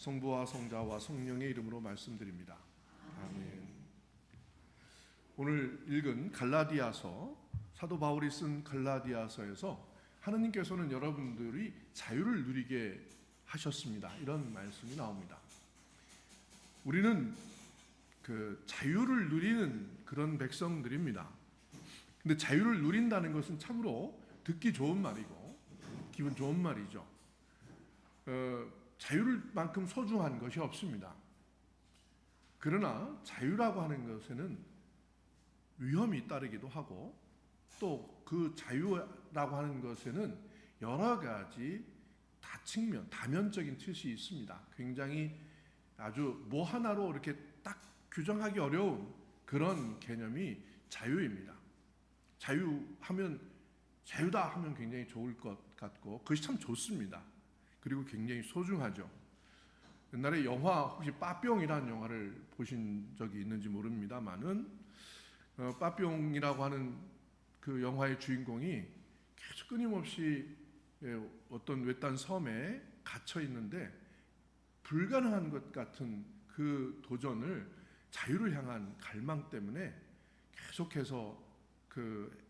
성부와 성자와 성령의 이름으로 말씀드립니다. 아멘. 오늘 읽은 갈라디아서, 사도 바울이 쓴 갈라디아서에서 하느님께서는 여러분들이 자유를 누리게 하셨습니다. 이런 말씀이 나옵니다. 우리는 그 자유를 누리는 그런 백성들입니다. 근데 자유를 누린다는 것은 참으로 듣기 좋은 말이고 기분 좋은 말이죠. 자유만큼 소중한 것이 없습니다. 그러나 자유라고 하는 것에는 위험이 따르기도 하고 또 그 자유라고 하는 것에는 여러 가지 다면적인 뜻이 있습니다. 굉장히 아주 뭐 하나로 이렇게 딱 규정하기 어려운 그런 개념이 자유입니다. 자유다 하면 굉장히 좋을 것 같고 그것이 참 좋습니다. 그리고 굉장히 소중하죠. 옛날에 영화 혹시 빠뿅이라는 영화를 보신 적이 있는지 모릅니다만은 빠뿅이라고 하는 그 영화의 주인공이 계속 끊임없이 어떤 외딴 섬에 갇혀 있는데 불가능한 것 같은 그 도전을 자유를 향한 갈망 때문에 계속해서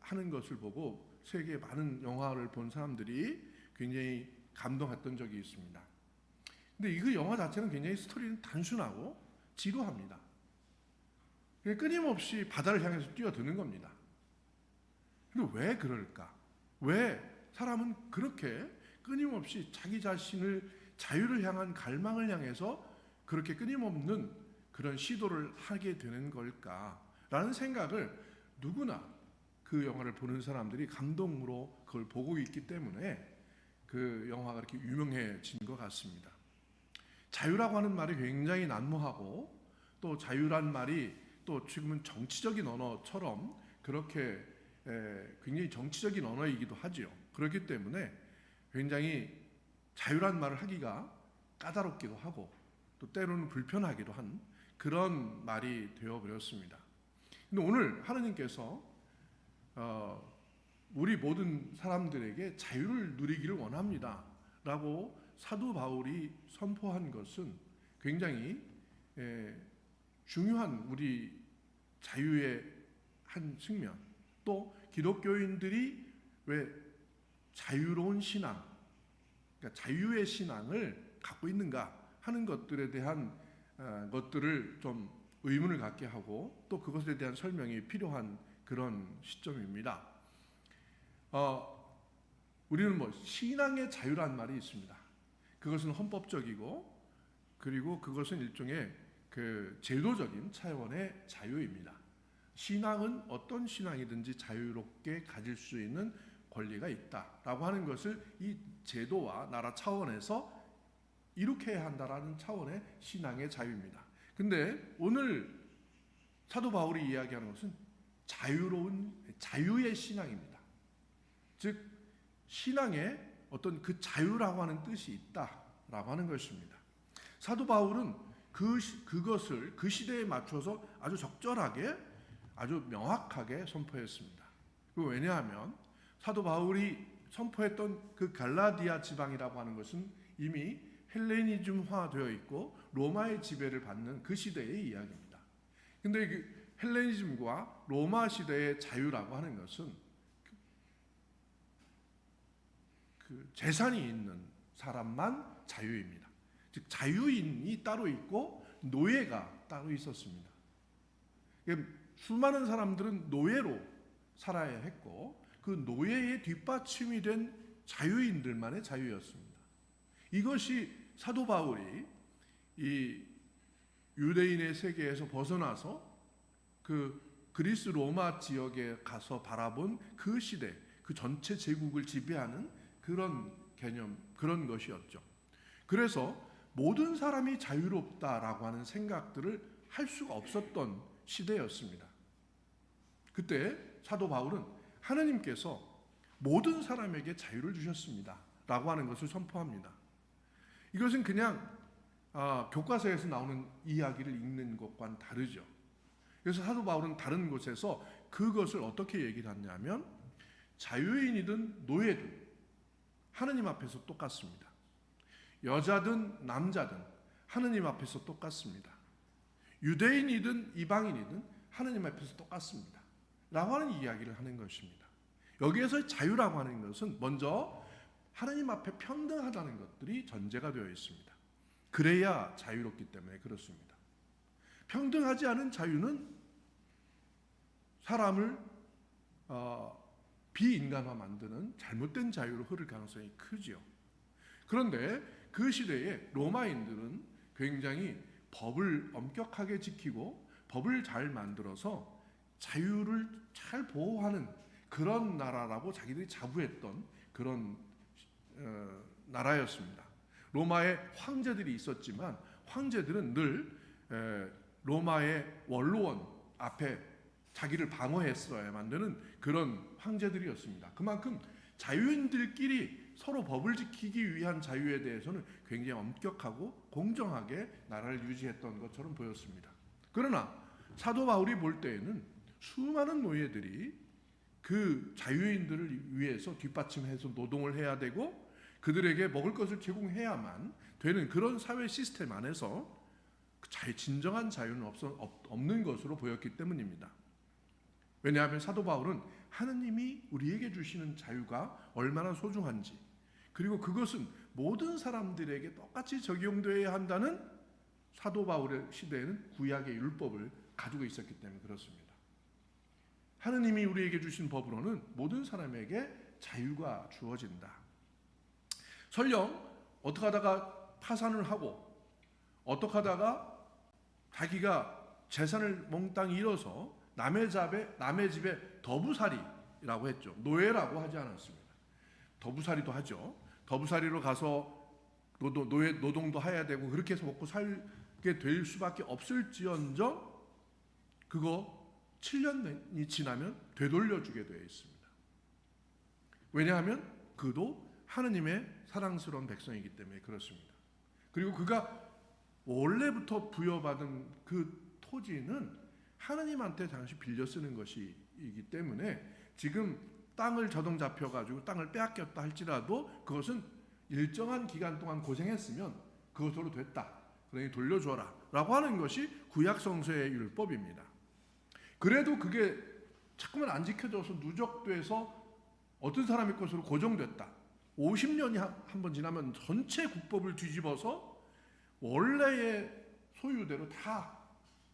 하는 것을 보고 세계의 많은 영화를 본 사람들이 굉장히 감동했던 적이 있습니다. 근데 그 영화 자체는 굉장히 스토리는 단순하고 지루합니다. 끊임없이 바다를 향해서 뛰어드는 겁니다. 근데 왜 그럴까? 왜 사람은 그렇게 끊임없이 자기 자신을 자유를 향한 갈망을 향해서 그렇게 끊임없는 그런 시도를 하게 되는 걸까라는 생각을 누구나 그 영화를 보는 사람들이 감동으로 그걸 보고 있기 때문에 그 영화가 이렇게 유명해진 것 같습니다. 자유라고 하는 말이 굉장히 난무하고 또 자유란 말이 또 지금은 정치적인 언어처럼 그렇게 굉장히 정치적인 언어이기도 하죠. 그렇기 때문에 굉장히 자유란 말을 하기가 까다롭기도 하고 또 때로는 불편하기도 한 그런 말이 되어버렸습니다. 근데 오늘 하느님께서 우리 모든 사람들에게 자유를 누리기를 원합니다 라고 사도 바울이 선포한 것은 굉장히 중요한 우리 자유의 한 측면, 또 기독교인들이 왜 자유로운 신앙, 그러니까 자유의 신앙을 갖고 있는가 하는 것들에 대한 것들을 좀 의문을 갖게 하고 또 그것에 대한 설명이 필요한 그런 시점입니다. 우리는 신앙의 자유란 말이 있습니다. 그것은 헌법적이고 그리고 그것은 일종의 그 제도적인 차원의 자유입니다. 신앙은 어떤 신앙이든지 자유롭게 가질 수 있는 권리가 있다라고 하는 것을 이 제도와 나라 차원에서 이룩해야 한다라는 차원의 신앙의 자유입니다. 근데 오늘 사도 바울이 이야기하는 것은 자유의 신앙입니다. 즉 신앙에 어떤 그 자유라고 하는 뜻이 있다라고 하는 것입니다. 사도 바울은 그것을 그 시대에 맞춰서 아주 적절하게 아주 명확하게 선포했습니다. 왜냐하면 사도 바울이 선포했던 그 갈라디아 지방이라고 하는 것은 이미 헬레니즘화 되어 있고 로마의 지배를 받는 그 시대의 이야기입니다. 근데 그 헬레니즘과 로마 시대의 자유라고 하는 것은 그 재산이 있는 사람만 자유입니다. 즉 자유인이 따로 있고 노예가 따로 있었습니다. 수많은 사람들은 노예로 살아야 했고 그 노예의 뒷받침이 된 자유인들만의 자유였습니다. 이것이 사도 바울이 이 유대인의 세계에서 벗어나서 그 그리스 로마 지역에 가서 바라본 그 시대, 그 전체 제국을 지배하는 그런 개념, 그런 것이었죠. 그래서 모든 사람이 자유롭다라고 하는 생각들을 할 수가 없었던 시대였습니다. 그때 사도 바울은 하나님께서 모든 사람에게 자유를 주셨습니다 라고 하는 것을 선포합니다. 이것은 그냥 교과서에서 나오는 이야기를 읽는 것과는 다르죠. 그래서 사도 바울은 다른 곳에서 그것을 어떻게 얘기를 하냐면 자유인이든 노예든 하느님 앞에서 똑같습니다. 여자든 남자든 하느님 앞에서 똑같습니다. 유대인이든 이방인이든 하느님 앞에서 똑같습니다. 라고 하는 이야기를 하는 것입니다. 여기에서 자유라고 하는 것은 먼저 하느님 앞에 평등하다는 것들이 전제가 되어 있습니다. 그래야 자유롭기 때문에 그렇습니다. 평등하지 않은 자유는 사람을 비인간화 만드는 잘못된 자유로 흐를 가능성이 크지요. 그런데 그 시대에 로마인들은 굉장히 법을 엄격하게 지키고 법을 잘 만들어서 자유를 잘 보호하는 그런 나라라고 자기들이 자부했던 그런 나라였습니다. 로마에 황제들이 있었지만 황제들은 늘 로마의 원로원 앞에 자기를 방어했어야만 되는 그런 황제들이었습니다. 그만큼 자유인들끼리 서로 법을 지키기 위한 자유에 대해서는 굉장히 엄격하고 공정하게 나라를 유지했던 것처럼 보였습니다. 그러나 사도 바울이 볼 때에는 수많은 노예들이 그 자유인들을 위해서 뒷받침해서 노동을 해야 되고 그들에게 먹을 것을 제공해야만 되는 그런 사회 시스템 안에서 진정한 자유는 없는 것으로 보였기 때문입니다. 왜냐하면 사도 바울은 하느님이 우리에게 주시는 자유가 얼마나 소중한지, 그리고 그것은 모든 사람들에게 똑같이 적용되어야 한다는 사도 바울의 시대에는 구약의 율법을 가지고 있었기 때문에 그렇습니다. 하느님이 우리에게 주신 법으로는 모든 사람에게 자유가 주어진다. 설령 어떻게 하다가 파산을 하고 어떻게 하다가 자기가 재산을 몽땅 잃어서 남의 집에 더부살이라고 했죠. 노예라고 하지 않았습니다. 더부살이도 하죠. 더부살이로 가서 노동도 해야 되고 그렇게 해서 먹고 살게 될 수밖에 없을지언정 그거 7년이 지나면 되돌려주게 되어 있습니다. 왜냐하면 그도 하느님의 사랑스러운 백성이기 때문에 그렇습니다. 그리고 그가 원래부터 부여받은 그 토지는 하느님한테 잠시 빌려 쓰는 것이기 때문에 지금 땅을 저동 잡혀가지고 땅을 빼앗겼다 할지라도 그것은 일정한 기간 동안 고생했으면 그것으로 됐다. 그러니 돌려줘라 라고 하는 것이 구약 성서의 율법입니다. 그래도 그게 자꾸만 안 지켜져서 누적돼서 어떤 사람의 것으로 고정됐다. 50년이 한 번 지나면 전체 국법을 뒤집어서 원래의 소유대로 다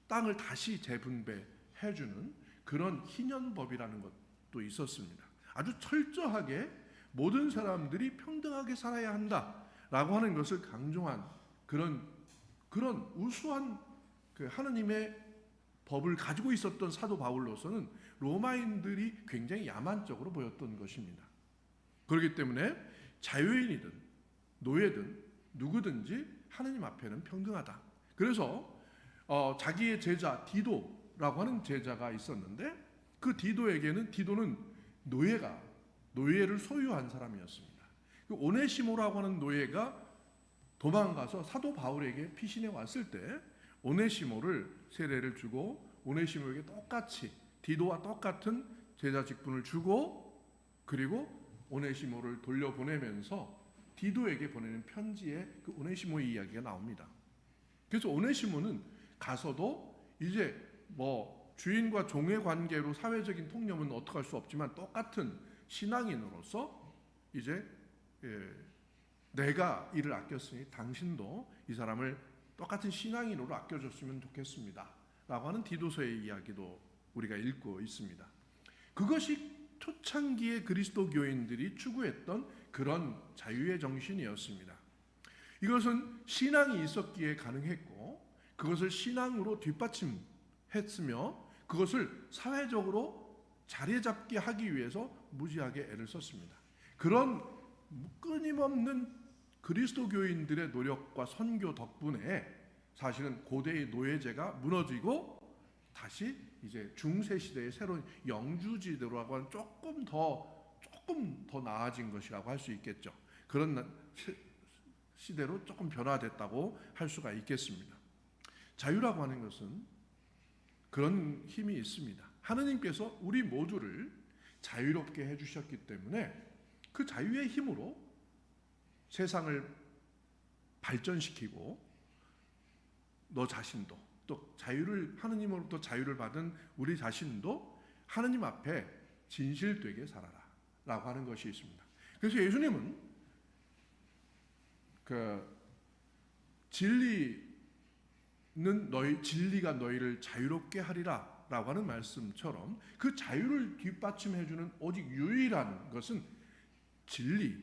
땅을 다시 재분배해주는 그런 희년법이라는 것도 있었습니다. 아주 철저하게 모든 사람들이 평등하게 살아야 한다라고 하는 것을 강조한 그런 우수한 그 하느님의 법을 가지고 있었던 사도 바울로서는 로마인들이 굉장히 야만적으로 보였던 것입니다. 그렇기 때문에 자유인이든 노예든 누구든지 하느님 앞에는 평등하다. 그래서 자기의 제자 디도라고 하는 제자가 있었는데 그 디도는 노예를 소유한 사람이었습니다. 그 오네시모라고 하는 노예가 도망가서 사도 바울에게 피신해 왔을 때 오네시모를 세례를 주고 오네시모에게 똑같이 디도와 똑같은 제자 직분을 주고 그리고 오네시모를 돌려보내면서 디도에게 보내는 편지에 그 오네시모의 이야기가 나옵니다. 그래서 오네시모는 가서도 이제 주인과 종의 관계로 사회적인 통념은 어떻게 할 수 없지만 똑같은 신앙인으로서 이제 내가 이를 아꼈으니 당신도 이 사람을 똑같은 신앙인으로 아껴줬으면 좋겠습니다. 라고 하는 디도서의 이야기도 우리가 읽고 있습니다. 그것이 초창기의 그리스도 교인들이 추구했던 그런 자유의 정신이었습니다. 이것은 신앙이 있었기에 가능했고 그것을 신앙으로 뒷받침했으며 그것을 사회적으로 자리 잡게 하기 위해서 무지하게 애를 썼습니다. 그런 끊임없는 그리스도 교인들의 노력과 선교 덕분에 사실은 고대의 노예제가 무너지고 다시 이제 중세 시대의 새로운 영주지대로라고 하는 조금 더 나아진 것이라고 할 수 있겠죠. 그런 시대로 조금 변화됐다고 할 수가 있겠습니다. 자유라고 하는 것은 그런 힘이 있습니다. 하느님께서 우리 모두를 자유롭게 해주셨기 때문에 그 자유의 힘으로 세상을 발전시키고 너 자신도, 또 자유를, 하느님으로부터 자유를 받은 우리 자신도 하느님 앞에 진실되게 살아라 라고 하는 것이 있습니다. 그래서 예수님은 진리가 너희를 자유롭게 하리라 라고 하는 말씀처럼 그 자유를 뒷받침해주는 오직 유일한 것은 진리,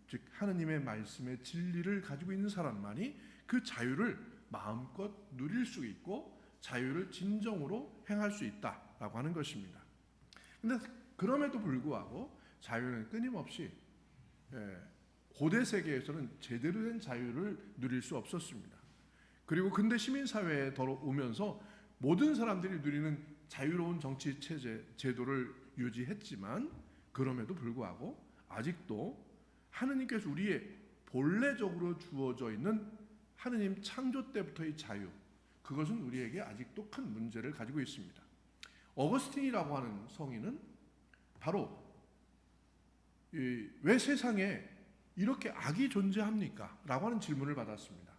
즉 하느님의 말씀의 진리를 가지고 있는 사람만이 그 자유를 마음껏 누릴 수 있고 자유를 진정으로 행할 수 있다라고 하는 것입니다. 그런데 그럼에도 불구하고 자유는 끊임없이 고대 세계에서는 제대로 된 자유를 누릴 수 없었습니다. 그리고 근대 시민사회에 들어오면서 모든 사람들이 누리는 자유로운 정치 체제, 제도를 유지했지만 그럼에도 불구하고 아직도 하느님께서 우리의 본래적으로 주어져 있는 하느님 창조 때부터의 자유, 그것은 우리에게 아직도 큰 문제를 가지고 있습니다. 어거스틴이라고 하는 성인은 바로 왜 세상에 이렇게 악이 존재합니까? 라고 하는 질문을 받았습니다.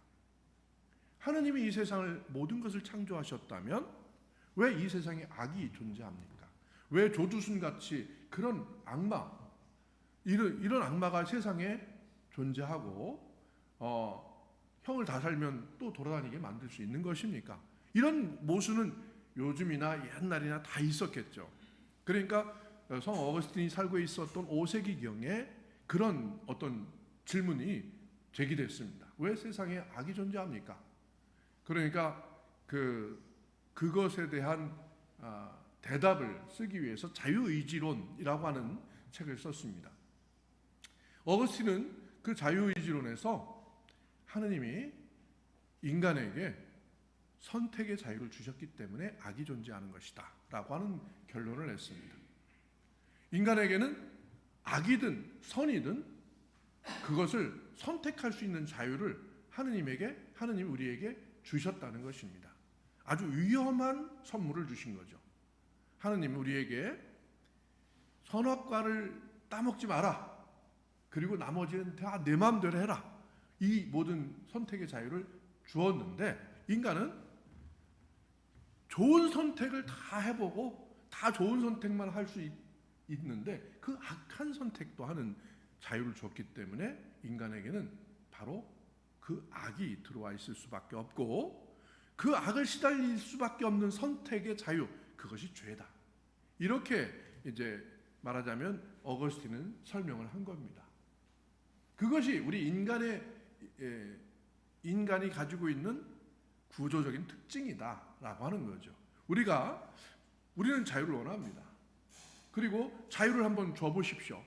하느님이 이 세상을 모든 것을 창조하셨다면 왜 이 세상에 악이 존재합니까? 왜 조두순같이 그런 악마, 이런 악마가 세상에 존재하고 형을 다 살면 또 돌아다니게 만들 수 있는 것입니까? 이런 모순은 요즘이나 옛날이나 다 있었겠죠. 그러니까 성 어거스틴이 살고 있었던 5세기경에 그런 어떤 질문이 제기됐습니다. 왜 세상에 악이 존재합니까? 그러니까 그것에 대한 대답을 쓰기 위해서 자유의지론이라고 하는 책을 썼습니다. 어거스틴은 그 자유의지론에서 하느님이 인간에게 선택의 자유를 주셨기 때문에 악이 존재하는 것이다 라고 하는 결론을 냈습니다. 인간에게는 악이든 선이든 그것을 선택할 수 있는 자유를 하느님이 우리에게 주셨다는 것입니다. 아주 위험한 선물을 주신 거죠. 하느님이 우리에게 선악과를 따먹지 마라. 그리고 나머지는 다 내 마음대로 해라. 이 모든 선택의 자유를 주었는데 인간은 좋은 선택을 다 해보고 다 좋은 선택만 할 수 있는데 그 악한 선택도 하는 자유를 줬기 때문에 인간에게는 바로 그 악이 들어와 있을 수밖에 없고 그 악을 시달릴 수밖에 없는 선택의 자유, 그것이 죄다. 이렇게 이제 말하자면 어거스틴은 설명을 한 겁니다. 그것이 우리 인간이 가지고 있는 구조적인 특징이다라고 하는 거죠. 우리는 자유를 원합니다. 그리고 자유를 한번 줘보십시오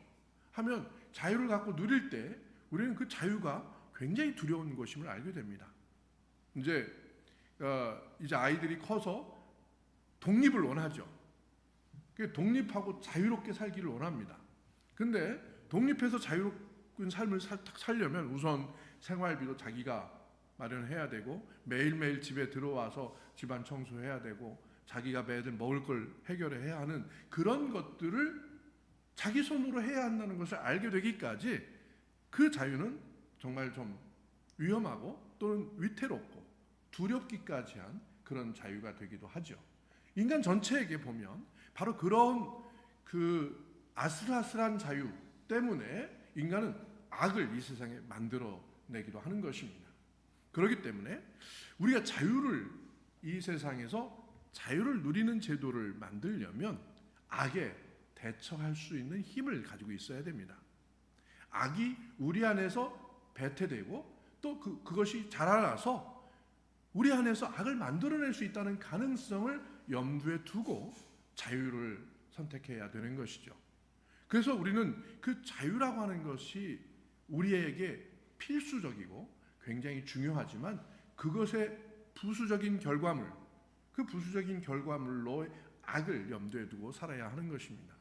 하면 자유를 갖고 누릴 때 우리는 그 자유가 굉장히 두려운 것임을 알게 됩니다. 이제 아이들이 커서 독립을 원하죠. 독립하고 자유롭게 살기를 원합니다. 근데 독립해서 자유로운 삶을 살려면 우선 생활비도 자기가 마련해야 되고 매일매일 집에 들어와서 집안 청소해야 되고 자기가 매일 먹을 걸 해결해야 하는 그런 것들을 자기 손으로 해야 한다는 것을 알게 되기까지 그 자유는 정말 좀 위험하고 또는 위태롭고 두렵기까지 한 그런 자유가 되기도 하죠. 인간 전체에게 보면 바로 그런 그 아슬아슬한 자유 때문에 인간은 악을 이 세상에 만들어내기도 하는 것입니다. 그렇기 때문에 우리가 이 세상에서 자유를 누리는 제도를 만들려면 악에 대처할 수 있는 힘을 가지고 있어야 됩니다. 악이 우리 안에서 배태되고 또 그것이 자라나서 우리 안에서 악을 만들어낼 수 있다는 가능성을 염두에 두고 자유를 선택해야 되는 것이죠. 그래서 우리는 그 자유라고 하는 것이 우리에게 필수적이고 굉장히 중요하지만 그것의 부수적인 결과물, 그 부수적인 결과물로 악을 염두에 두고 살아야 하는 것입니다.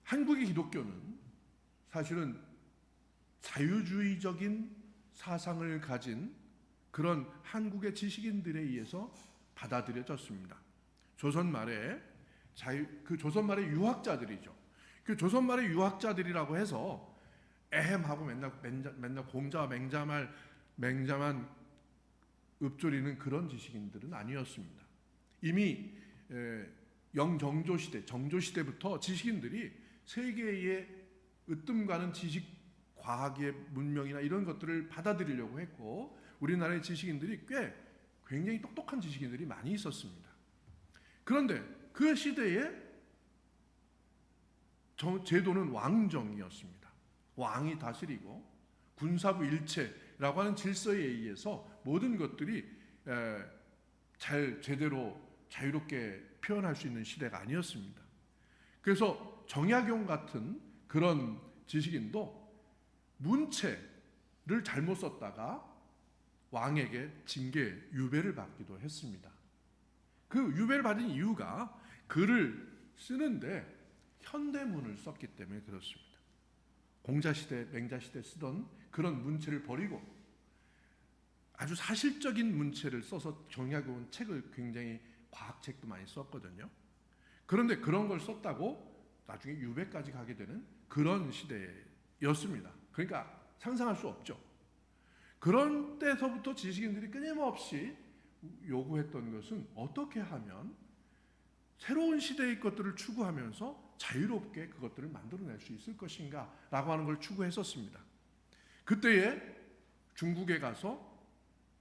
한국의 기독교는 사실은 자유주의적인 사상을 가진 그런 한국의 지식인들에 의해서 받아들여졌습니다. 조선 말의 유학자들이죠. 그 조선 말의 유학자들이라고 해서 에헴하고 맨날 공자와 맹자만 읊조리는 그런 지식인들은 아니었습니다. 이미 영정조 시대, 정조 시대부터 지식인들이 세계의 으뜸가는 지식, 과학의 문명이나 이런 것들을 받아들이려고 했고, 우리나라의 지식인들이 굉장히 똑똑한 지식인들이 많이 있었습니다. 그런데 그 시대에 제도는 왕정이었습니다. 왕이 다스리고 군사부 일체라고 하는 질서에 의해서 모든 것들이 제대로 자유롭게 표현할 수 있는 시대가 아니었습니다. 그래서 정약용 같은 그런 지식인도 문체를 잘못 썼다가 왕에게 징계, 유배를 받기도 했습니다. 그 유배를 받은 이유가 글을 쓰는데 현대문을 썼기 때문에 그렇습니다. 공자시대, 맹자시대 쓰던 그런 문체를 버리고 아주 사실적인 문체를 써서 정약용은 책을 굉장히 과학책도 많이 썼거든요. 그런데 그런 걸 썼다고 나중에 유배까지 가게 되는 그런 시대였습니다. 그러니까 상상할 수 없죠. 그런 때서부터 지식인들이 끊임없이 요구했던 것은 어떻게 하면 새로운 시대의 것들을 추구하면서 자유롭게 그것들을 만들어낼 수 있을 것인가 라고 하는 걸 추구했었습니다. 그때에 중국에 가서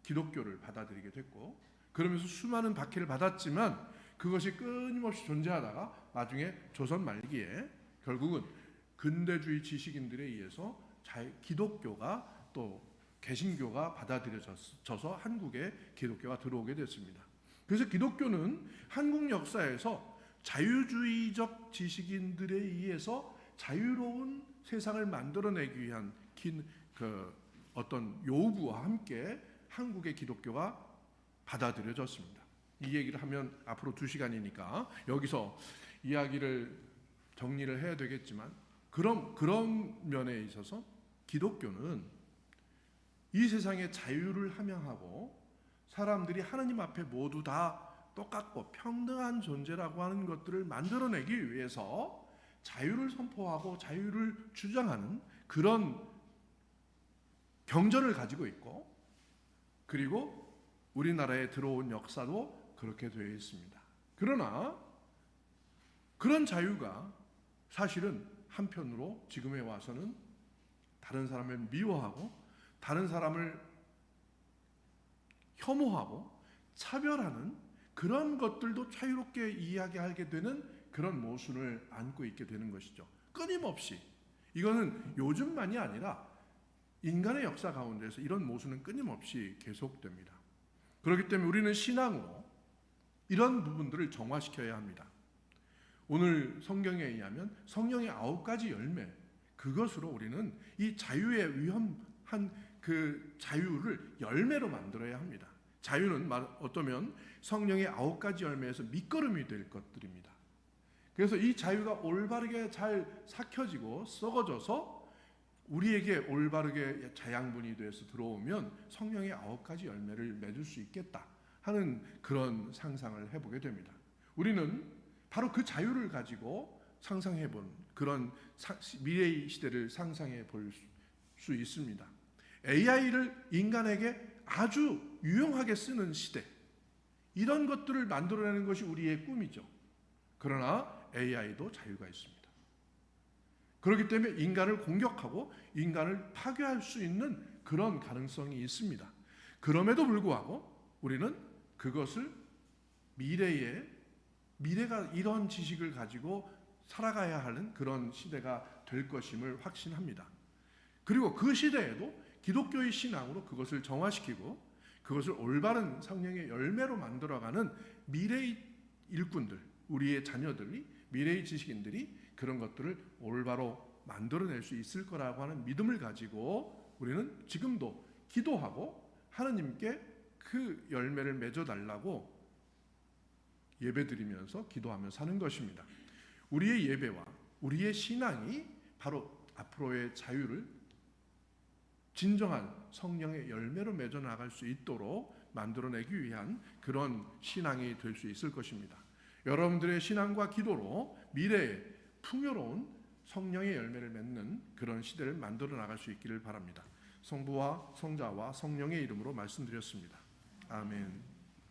기독교를 받아들이게 됐고, 그러면서 수많은 박해를 받았지만 그것이 끊임없이 존재하다가 나중에 조선 말기에 결국은 근대주의 지식인들에 의해서 기독교가 또 개신교가 받아들여져서 한국에 기독교가 들어오게 됐습니다. 그래서 기독교는 한국 역사에서 자유주의적 지식인들에 의해서 자유로운 세상을 만들어내기 위한 어떤 요구와 함께 한국의 기독교가 받아들여졌습니다. 이 얘기를 하면 앞으로 2시간이니까 여기서 이야기를 정리를 해야 되겠지만, 그런 면에 있어서 기독교는 이 세상의 자유를 함양하고 사람들이 하나님 앞에 모두 다 똑같고 평등한 존재라고 하는 것들을 만들어내기 위해서 자유를 선포하고 자유를 주장하는 그런 경전을 가지고 있고, 그리고 우리나라에 들어온 역사도 그렇게 되어 있습니다. 그러나 그런 자유가 사실은 한편으로 지금에 와서는 다른 사람을 미워하고 다른 사람을 혐오하고 차별하는 그런 것들도 자유롭게 이야기하게 되는 그런 모순을 안고 있게 되는 것이죠. 끊임없이. 이거는 요즘만이 아니라 인간의 역사 가운데서 이런 모순은 끊임없이 계속됩니다. 그렇기 때문에 우리는 신앙으로 이런 부분들을 정화시켜야 합니다. 오늘 성경에 의하면 성령의 9가지 열매, 그것으로 우리는 이 자유의 위험한 그 자유를 열매로 만들어야 합니다. 자유는 어쩌면 성령의 9가지 열매에서 밑거름이 될 것들입니다. 그래서 이 자유가 올바르게 잘 삭혀지고 썩어져서 우리에게 올바르게 자양분이 돼서 들어오면 성령의 9가지 열매를 맺을 수 있겠다 하는 그런 상상을 해보게 됩니다. 우리는 바로 그 자유를 가지고 상상해본 그런 미래의 시대를 상상해 볼 수 있습니다. AI를 인간에게 아주 유용하게 쓰는 시대, 이런 것들을 만들어내는 것이 우리의 꿈이죠. 그러나 AI도 자유가 있습니다. 그렇기 때문에 인간을 공격하고 인간을 파괴할 수 있는 그런 가능성이 있습니다. 그럼에도 불구하고 우리는 그것을 미래가 이런 지식을 가지고 살아가야 하는 그런 시대가 될 것임을 확신합니다. 그리고 그 시대에도 기독교의 신앙으로 그것을 정화시키고 그것을 올바른 성령의 열매로 만들어가는 미래의 일꾼들, 우리의 자녀들이, 미래의 지식인들이 그런 것들을 올바로 만들어낼 수 있을 거라고 하는 믿음을 가지고 우리는 지금도 기도하고 하나님께 그 열매를 맺어달라고 예배드리면서 기도하며 사는 것입니다. 우리의 예배와 우리의 신앙이 바로 앞으로의 자유를 진정한 성령의 열매로 맺어 나갈 수 있도록 만들어내기 위한 그런 신앙이 될 수 있을 것입니다. 여러분들의 신앙과 기도로 미래에 풍요로운 성령의 열매를 맺는 그런 시대를 만들어 나갈 수 있기를 바랍니다. 성부와 성자와 성령의 이름으로 말씀드렸습니다. 아멘.